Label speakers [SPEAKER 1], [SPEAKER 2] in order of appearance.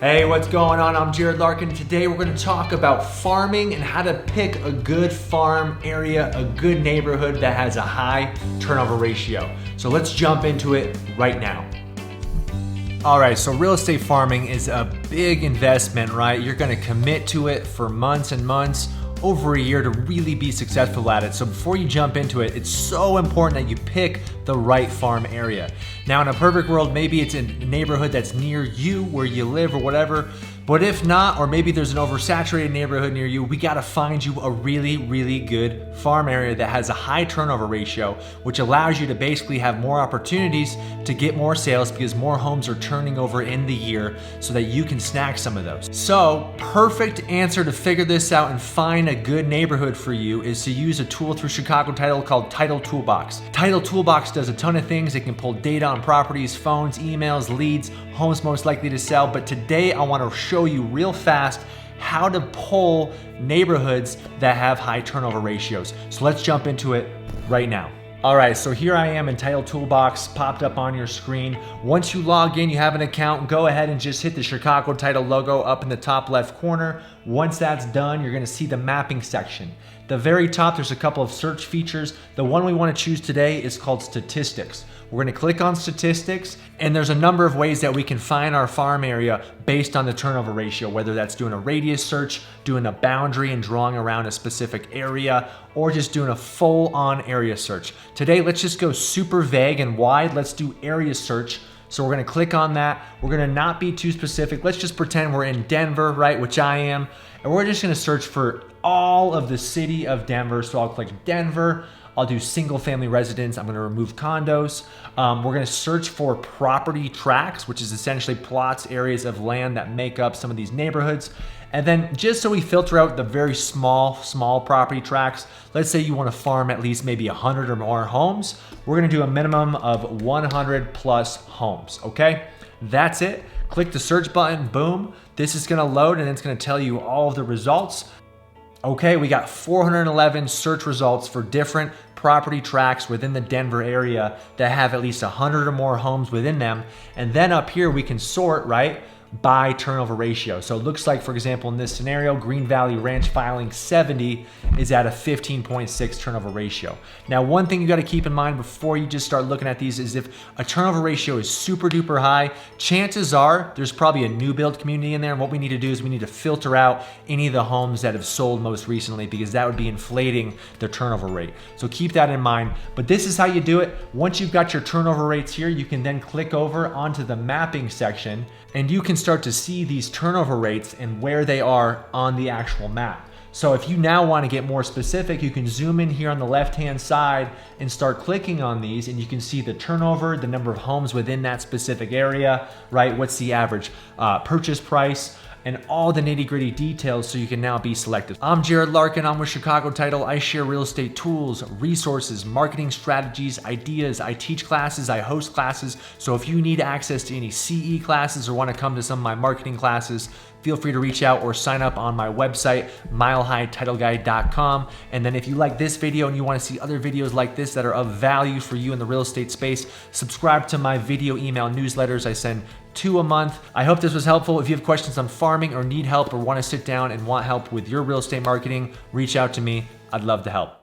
[SPEAKER 1] Hey, what's going on? I'm Jerad Larkin. Today we're going to talk about farming and how to pick a good farm area, a good neighborhood that has a high turnover ratio. So let's jump into it right now. All right, so real estate farming is a big investment, right? You're going to commit to it for months and months, over a year to really be successful at it. So before you jump into it, it's so important that you pick the right farm area. Now in a perfect world, maybe it's in a neighborhood that's near you where you live or whatever. But if not, or maybe there's an oversaturated neighborhood near you, we gotta find you a really good farm area that has a high turnover ratio, which allows you to basically have more opportunities to get more sales because more homes are turning over in the year so that you can snag some of those. So perfect answer to figure this out and find a good neighborhood for you is to use a tool through Chicago Title called Title Toolbox. Title Toolbox does a ton of things. It can pull data on properties, phones, emails, leads, homes most likely to sell. But today I want to show you real fast how to pull neighborhoods that have high turnover ratios. So let's jump into it right now. All right, so here I am in Title Toolbox, popped up on your screen. Once you log in, you have an account, go ahead and just hit the Chicago Title logo up in the top left corner. Once that's done, you're gonna see the mapping section. The very top, there's a couple of search features. The one we wanna choose today is called Statistics. We're gonna click on Statistics, and there's a number of ways that we can find our farm area based on the turnover ratio, whether that's doing a radius search, doing a boundary and drawing around a specific area, or just doing a full-on area search. Today, let's just go super vague and wide. Let's do area search. So we're gonna click on that. We're gonna not be too specific. Let's just pretend we're in Denver, right, which I am. And we're just gonna search for all of the city of Denver. So I'll click Denver. I'll do single family residence. I'm gonna remove condos. We're gonna search for property tracts, which is essentially plots, areas of land that make up some of these neighborhoods. And then just so we filter out the very small property tracts, let's say you wanna farm at least maybe 100 or more homes. We're gonna do a minimum of 100 plus homes, okay? That's it. Click the search button, boom. This is gonna load and it's gonna tell you all of the results. Okay, we got 411 search results for different property tracts within the Denver area that have at least 100 or more homes within them. And then up here we can sort, right, by turnover ratio. So it looks like, for example, in this scenario, Green Valley Ranch Filing 70 is at a 15.6 turnover ratio. Now, one thing you got to keep in mind before you just start looking at these is if a turnover ratio is super duper high, chances are there's probably a new build community in there. And what we need to do is we need to filter out any of the homes that have sold most recently because that would be inflating the turnover rate. So keep that in mind. But this is how you do it. Once you've got your turnover rates here, you can then click over onto the mapping section and you can start to see these turnover rates and where they are on the actual map. So if you now want to get more specific, you can zoom in here on the left-hand side and start clicking on these and you can see the turnover, the number of homes within that specific area, right? What's the average purchase price? And all the nitty-gritty details so you can now be selective. I'm Jerad Larkin, I'm with Chicago Title. I share real estate tools, resources, marketing strategies, ideas. I teach classes, I host classes. So if you need access to any CE classes or want to come to some of my marketing classes, feel free to reach out or sign up on my website, milehighTitleGuide.com. And then if you like this video and you want to see other videos like this that are of value for you in the real estate space, subscribe to my video email newsletters. I send 2 a month. I hope this was helpful. If you have questions on farming or need help or want to sit down and want help with your real estate marketing, reach out to me. I'd love to help.